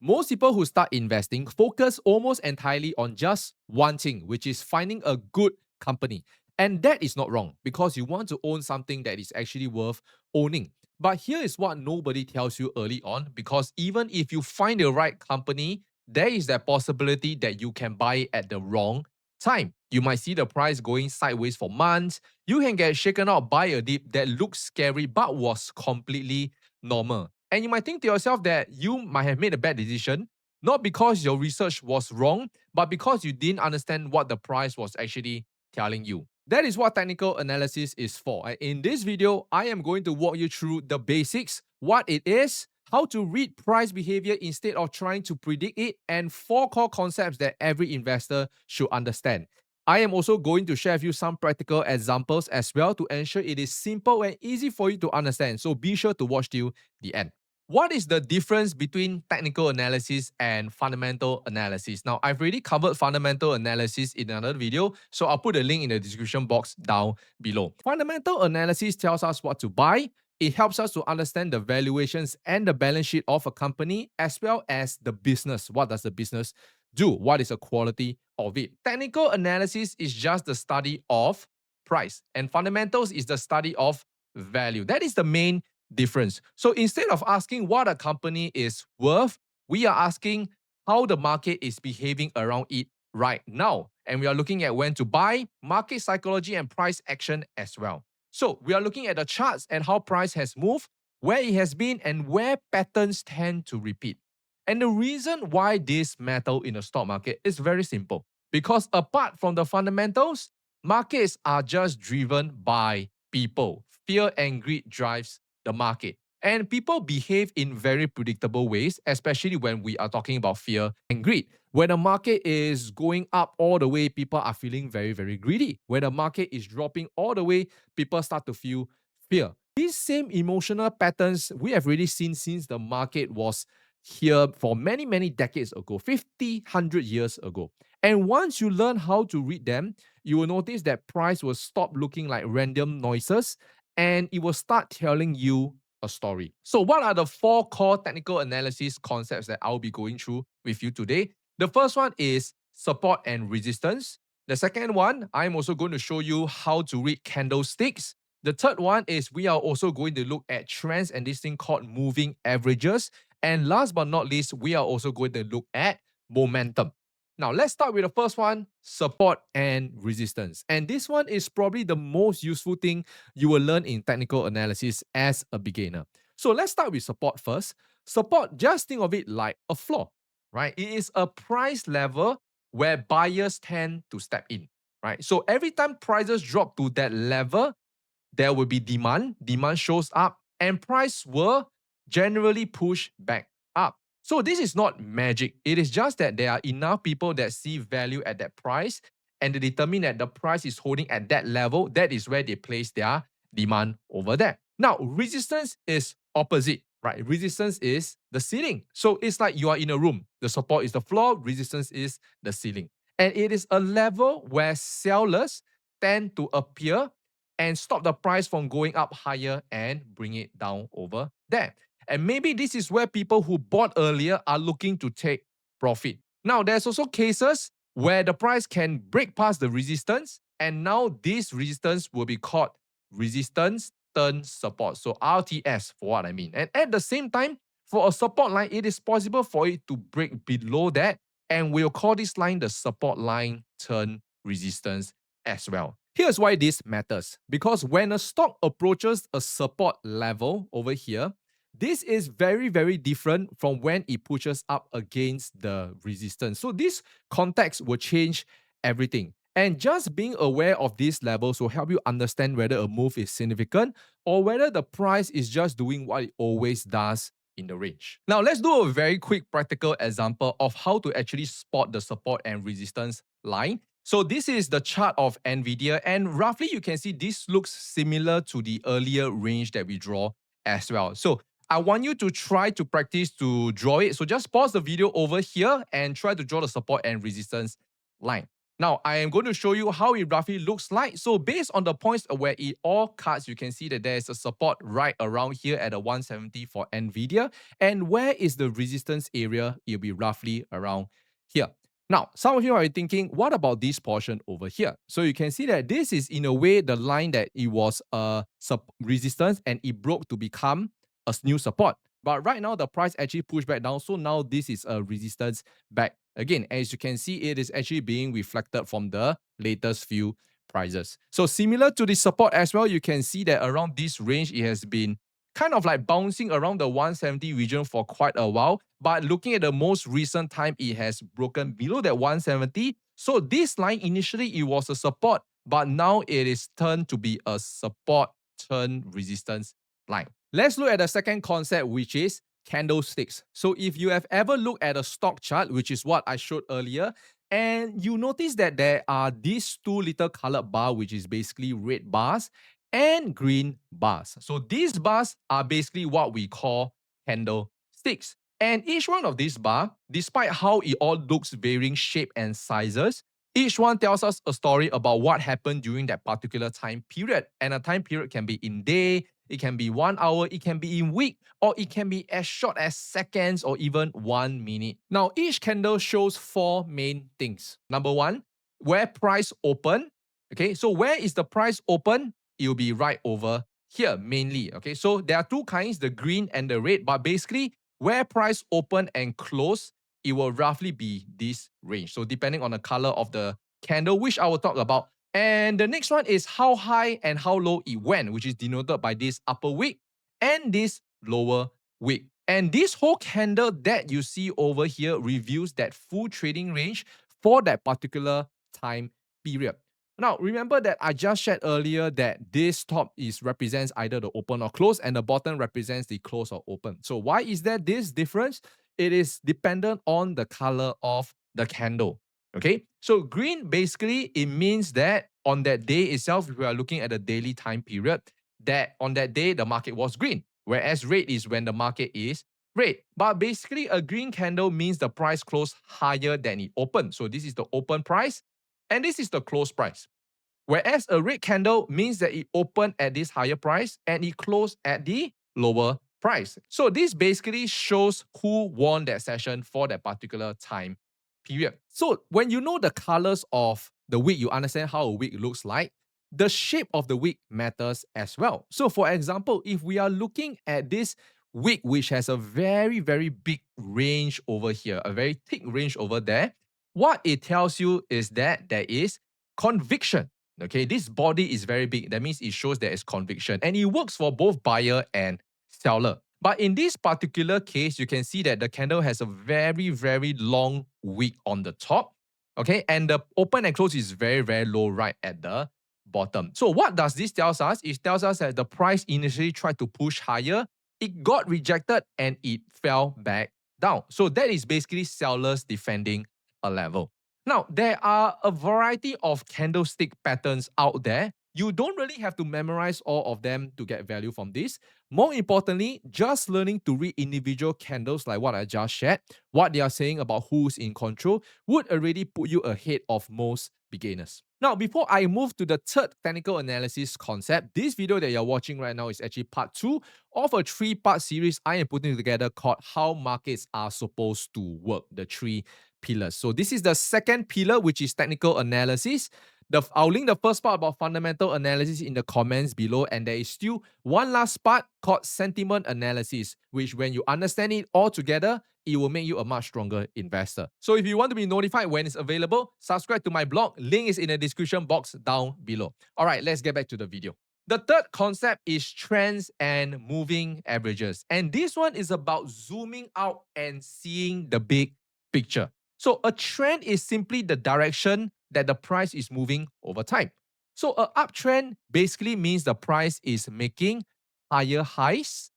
Most people who start investing focus almost entirely on just one thing, which is finding a good company. And that is not wrong because you want to own something that is actually worth owning. But here is what nobody tells you early on, because even if you find the right company, there is that possibility that you can buy it at the wrong time. You might see the price going sideways for months. You can get shaken out by a dip that looks scary but was completely normal. And you might think to yourself that you might have made a bad decision, not because your research was wrong, but because you didn't understand what the price was actually telling you. That is what technical analysis is for. And in this video, I am going to walk you through the basics, what it is, how to read price behavior instead of trying to predict it, and 4 core concepts that every investor should understand. I am also going to share with you some practical examples as well to ensure it is simple and easy for you to understand. So be sure to watch till the end. What is the difference between technical analysis and fundamental analysis? Now, I've already covered fundamental analysis in another video, so I'll put a link in the description box down below. Fundamental analysis tells us what to buy. It helps us to understand the valuations and the balance sheet of a company, as well as the business. What does the business do? What is the quality of it? Technical analysis is just the study of price, and fundamentals is the study of value. That is the main difference. So instead of asking what a company is worth, we are asking how the market is behaving around it right now. And we are looking at when to buy, market psychology, and price action as well. So we are looking at the charts and how price has moved, where it has been, and where patterns tend to repeat. And the reason why this matter in the stock market is very simple. Because apart from the fundamentals, markets are just driven by people. Fear and greed drives the market. And people behave in very predictable ways, especially when we are talking about fear and greed. When the market is going up all the way, people are feeling very, very greedy. When the market is dropping all the way, people start to feel fear. These same emotional patterns we have already seen since the market was here for many, many decades ago, 50, 100 years ago. And once you learn how to read them, you will notice that price will stop looking like random noises and it will start telling you a story. So, what are the 4 core technical analysis concepts that I'll be going through with you today? The first one is support and resistance. The second one, I'm also going to show you how to read candlesticks. The third one is we are also going to look at trends and this thing called moving averages. And last but not least, we are also going to look at momentum. Now, let's start with the first one, support and resistance. And this one is probably the most useful thing you will learn in technical analysis as a beginner. So let's start with support first. Support, just think of it like a floor, right? It is a price level where buyers tend to step in, right? So every time prices drop to that level, there will be demand shows up, and price will generally push back up. So this is not magic. It is just that there are enough people that see value at that price and they determine that the price is holding at that level. That is where they place their demand over there. Now, resistance is opposite, right? Resistance is the ceiling. So it's like you are in a room. The support is the floor, resistance is the ceiling. And it is a level where sellers tend to appear and stop the price from going up higher and bring it down over there. And maybe this is where people who bought earlier are looking to take profit. Now, there's also cases where the price can break past the resistance, and now this resistance will be called resistance turn support. So RTS for what I mean. And at the same time, for a support line, it is possible for it to break below that, and we'll call this line the support line turn resistance as well. Here's why this matters. Because when a stock approaches a support level over here, this is very, very different from when it pushes up against the resistance. So this context will change everything. And just being aware of these levels will help you understand whether a move is significant or whether the price is just doing what it always does in the range. Now, let's do a very quick practical example of how to actually spot the support and resistance line. So this is the chart of NVIDIA, and roughly you can see this looks similar to the earlier range that we draw as well. So I want you to try to practice to draw it. So just pause the video over here and try to draw the support and resistance line. Now, I am going to show you how it roughly looks like. So based on the points where it all cuts, you can see that there is a support right around here at the 170 for NVIDIA. And where is the resistance area? It'll be roughly around here. Now, some of you are thinking, what about this portion over here? So you can see that this is in a way the line that it was a resistance and it broke to become a new support. But right now, the price actually pushed back down. So now this is a resistance back again. As you can see, it is actually being reflected from the latest few prices. So similar to the support as well, you can see that around this range, it has been kind of like bouncing around the 170 region for quite a while. But looking at the most recent time, it has broken below that 170. So this line, initially, it was a support, but now it is turned to be a support turn resistance line. Let's look at the second concept, which is candlesticks. So if you have ever looked at a stock chart, which is what I showed earlier, and you notice that there are these two little colored bars, which is basically red bars and green bars. So these bars are basically what we call candlesticks. And each one of these bars, despite how it all looks varying shape and sizes, each one tells us a story about what happened during that particular time period. And a time period can be in day, it can be 1 hour, it can be in week, or it can be as short as seconds or even 1 minute. Now, each candle shows 4 main things. Number 1, where price open. Okay, so where is the price open? It will be right over here mainly. Okay, so there are two kinds, the green and the red, but basically where price open and close, it will roughly be this range. So depending on the color of the candle, which I will talk about. And the next one is how high and how low it went, which is denoted by this upper wick and this lower wick. And this whole candle that you see over here reveals that full trading range for that particular time period. Now, remember that I just shared earlier that this top is represents either the open or close, and the bottom represents the close or open. So why is there this difference? It is dependent on the color of the candle. Okay, so green basically it means that on that day itself, if we are looking at the daily time period, that on that day the market was green, whereas red is when the market is red. But basically, a green candle means the price closed higher than it opened. So this is the open price, and this is the close price. Whereas a red candle means that it opened at this higher price and it closed at the lower price. So this basically shows who won that session for that particular time period. So when you know the colors of the wick, you understand how a wick looks like. The shape of the wick matters as well. So for example, if we are looking at this wick, which has a very, very big range over here, a very thick range over there, what it tells you is that there is conviction. Okay, this body is very big. That means it shows there is conviction, and it works for both buyer and seller. But in this particular case, you can see that the candle has a very, very long wick on the top. Okay, and the open and close is very, very low right at the bottom. So what does this tell us? It tells us that the price initially tried to push higher, it got rejected, and it fell back down. So that is basically sellers defending a level. Now, there are a variety of candlestick patterns out there. You don't really have to memorize all of them to get value from this. More importantly, just learning to read individual candles like what I just shared, what they are saying about who's in control, would already put you ahead of most beginners. Now, before I move to the third technical analysis concept, this video that you're watching right now is actually part 2 of a 3-part series I am putting together called How Markets Are Supposed to Work, the 3 pillars. So this is the second pillar, which is technical analysis. I'll link the first part about fundamental analysis in the comments below, and there is still one last part called sentiment analysis, which when you understand it all together, it will make you a much stronger investor. So if you want to be notified when it's available, subscribe to my blog. Link is in the description box down below. All right, let's get back to the video. The third concept is trends and moving averages. And this one is about zooming out and seeing the big picture. So a trend is simply the direction that the price is moving over time. So an uptrend basically means the price is making higher highs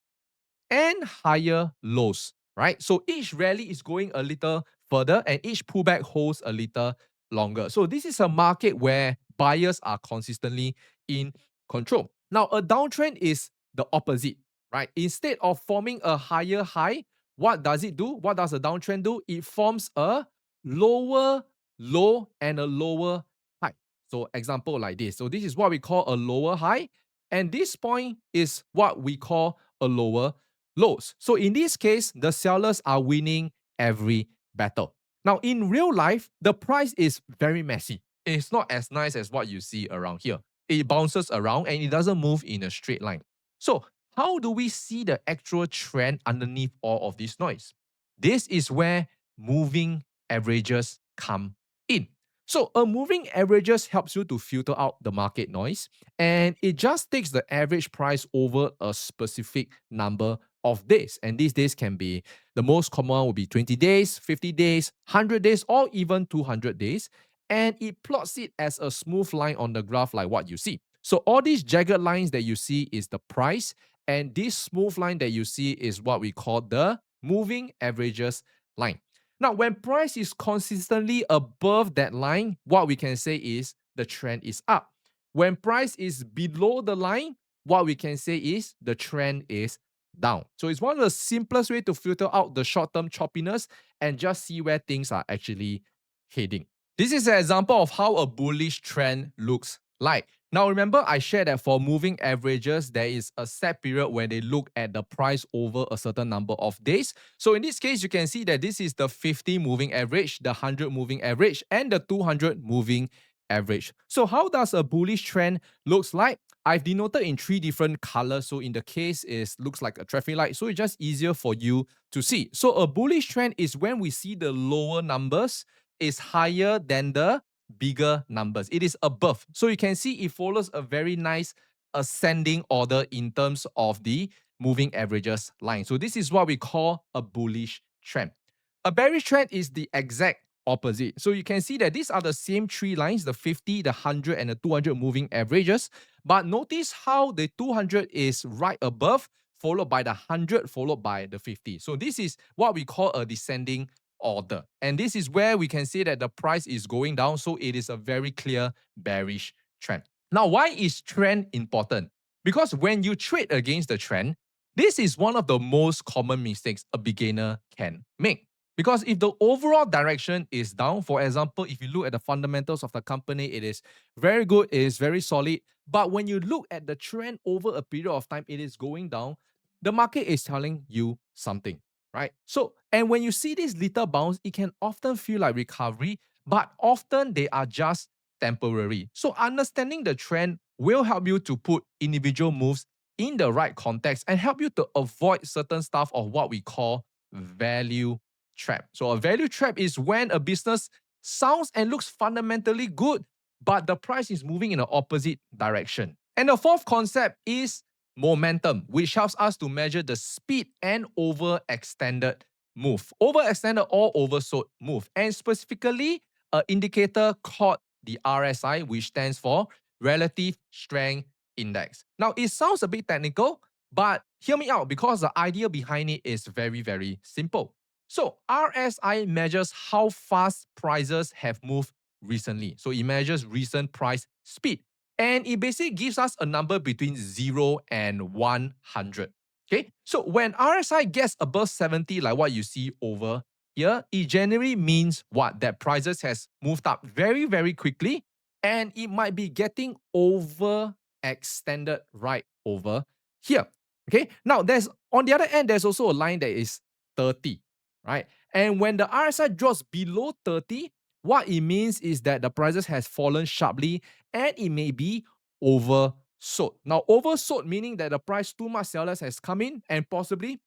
and higher lows, right? So each rally is going a little further and each pullback holds a little longer. So this is a market where buyers are consistently in control. Now, a downtrend is the opposite, right? Instead of forming a higher high, what does it do? What does a downtrend do? It forms a lower low and a lower high. So example like this. So this is what we call a lower high, and this point is what we call a lower lows. So in this case, the sellers are winning every battle. Now in real life, the price is very messy. It's not as nice as what you see around here. It bounces around and it doesn't move in a straight line. So how do we see the actual trend underneath all of this noise? This is where moving averages come in. So a moving averages helps you to filter out the market noise, and it just takes the average price over a specific number of days. And these days can be, the most common one will be 20 days, 50 days, 100 days, or even 200 days. And it plots it as a smooth line on the graph like what you see. So all these jagged lines that you see is the price, and this smooth line that you see is what we call the moving averages line. Now, when price is consistently above that line, what we can say is the trend is up. When price is below the line, what we can say is the trend is down. So it's one of the simplest way to filter out the short-term choppiness and just see where things are actually heading. This is an example of how a bullish trend looks like. Now remember, I shared that for moving averages, there is a set period where they look at the price over a certain number of days. So in this case, you can see that this is the 50 moving average, the 100 moving average, and the 200 moving average. So how does a bullish trend looks like? I've denoted in 3 different colors. So in the case, it looks like a traffic light. So it's just easier for you to see. So a bullish trend is when we see the lower numbers is higher than the bigger numbers. It is above. So you can see it follows a very nice ascending order in terms of the moving averages line. So this is what we call a bullish trend. A bearish trend is the exact opposite. So you can see that these are the same 3 lines, the 50, the 100, and the 200 moving averages. But notice how the 200 is right above, followed by the 100, followed by the 50. So this is what we call a descending order. And this is where we can see that the price is going down. So it is a very clear bearish trend. Now, why is trend important? Because when you trade against the trend, this is one of the most common mistakes a beginner can make. Because if the overall direction is down, for example, if you look at the fundamentals of the company, it is very good, it is very solid. But when you look at the trend over a period of time, it is going down, the market is telling you something, right? So, and when you see this little bounce, it can often feel like recovery, but often they are just temporary. So, understanding the trend will help you to put individual moves in the right context and help you to avoid certain stuff of what we call value trap. So a value trap is when a business sounds and looks fundamentally good, but the price is moving in the opposite direction. And the fourth concept is momentum, which helps us to measure the speed and overextended move. Overextended or oversold move. And specifically, an indicator called the RSI, which stands for Relative Strength Index. Now, it sounds a bit technical, but hear me out because the idea behind it is very, very simple. So RSI measures how fast prices have moved recently. So it measures recent price speed. And it basically gives us a number between 0 and 100. Okay, so when RSI gets above 70, like what you see over here, it generally means what? That prices has moved up very, very quickly, and it might be getting overextended right over here. Okay, now there's, on the other end, there's also a line that is 30, right? And when the RSI drops below 30, what it means is that the prices has fallen sharply and it may be oversold. Now, oversold meaning that the price too much sellers has come in and possibly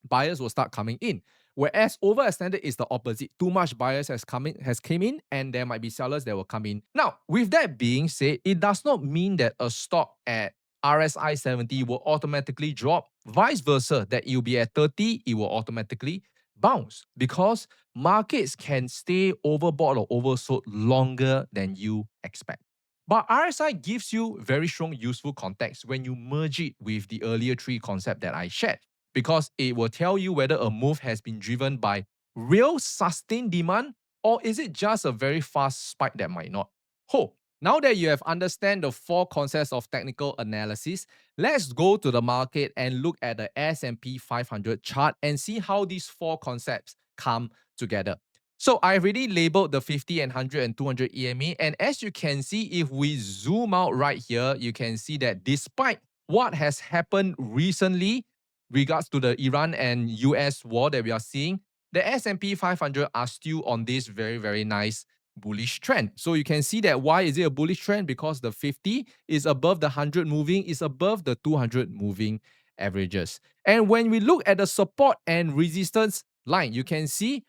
buyers will start coming in. Whereas overextended is the opposite. Too much buyers has came in and there might be sellers that will come in. Now, with that being said, it does not mean that a stock at RSI 70 will automatically drop. Vice versa, that it will be at 30, it will automatically bounce because markets can stay overbought or oversold longer than you expect. But RSI gives you very strong useful context when you merge it with the earlier 3 concepts that I shared, because it will tell you whether a move has been driven by real sustained demand or is it just a very fast spike that might not hold. Now that you have understand the 4 concepts of technical analysis, let's go to the market and look at the S&P 500 chart and see how these 4 concepts come together. So I've already labeled the 50 and 100 and 200 EMA. And as you can see, if we zoom out right here, you can see that despite what has happened recently regards to the Iran and US war that we are seeing, the S&P 500 are still on this very, very nice bullish trend. So you can see that why is it a bullish trend? Because the 50 is above the 100 moving, is above the 200 moving averages. And when we look at the support and resistance line, you can see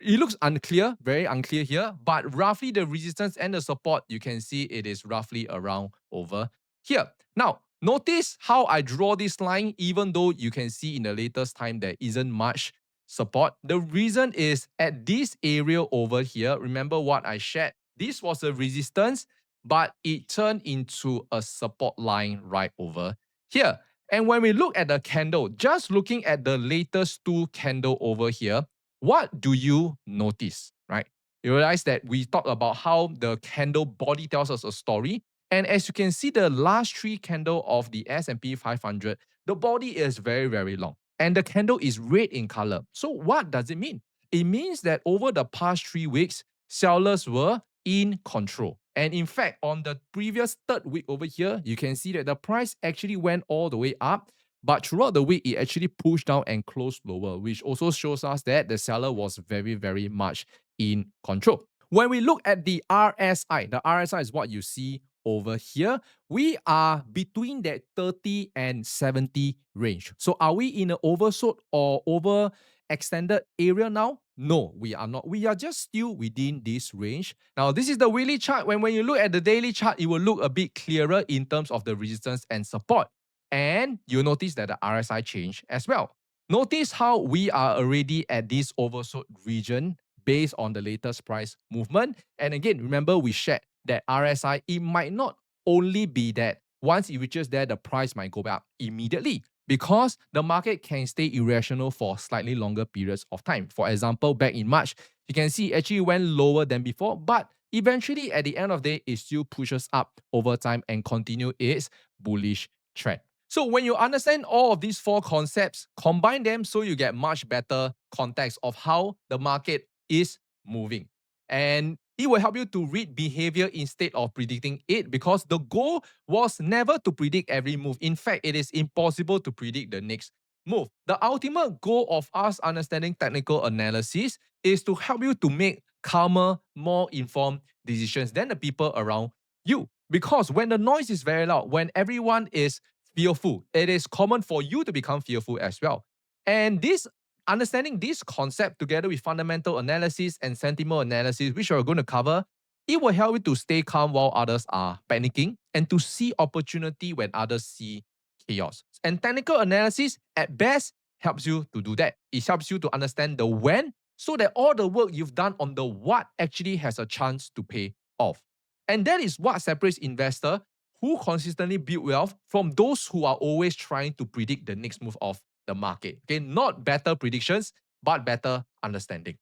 it looks unclear, very unclear here, but roughly the resistance and the support, you can see it is roughly around over here. Now, notice how I draw this line, even though you can see in the latest time there isn't much support. The reason is at this area over here, remember what I shared? This was a resistance, but it turned into a support line right over here. And when we look at the candle, just looking at the latest two candle over here, what do you notice, right? You realize that we talked about how the candle body tells us a story. And as you can see, the last three candle of the S&P 500, the body is very, very long. And the candle is red in color. So what does it mean? It means that over the past 3 weeks, sellers were in control. And in fact, on the previous third week over here, you can see that the price actually went all the way up. But throughout the week, it actually pushed down and closed lower, which also shows us that the seller was very, very much in control. When we look at the RSI is what you see over here. We are between that 30 and 70 range. So are we in an oversold or overextended area now? No, we are not. We are just still within this range. Now, this is the weekly chart. When you look at the daily chart, it will look a bit clearer in terms of the resistance and support. And you'll notice that the RSI changed as well. Notice how we are already at this oversold region based on the latest price movement. And again, remember we shared that RSI, it might not only be that once it reaches there, the price might go back immediately because the market can stay irrational for slightly longer periods of time. For example, back in March, you can see it actually went lower than before, but eventually at the end of the day, it still pushes up over time and continue its bullish trend. So when you understand all of these four concepts, combine them so you get much better context of how the market is moving. And it will help you to read behavior instead of predicting it because the goal was never to predict every move. In fact, it is impossible to predict the next move. The ultimate goal of us understanding technical analysis is to help you to make calmer, more informed decisions than the people around you. Because when the noise is very loud, when everyone is fearful, it is common for you to become fearful as well. And this understanding this concept together with fundamental analysis and sentiment analysis, which we're going to cover, it will help you to stay calm while others are panicking and to see opportunity when others see chaos. And technical analysis, at best, helps you to do that. It helps you to understand the when so that all the work you've done on the what actually has a chance to pay off. And that is what separates investor who consistently build wealth from those who are always trying to predict the next move of the market. Okay, not better predictions, but better understanding.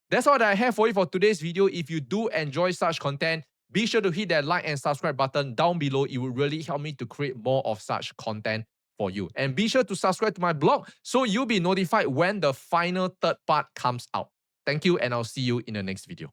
That's all that I have for you for today's video. If you do enjoy such content, be sure to hit that like and subscribe button down below. It will really help me to create more of such content for you. And be sure to subscribe to my blog so you'll be notified when the final third part comes out. Thank you, and I'll see you in the next video.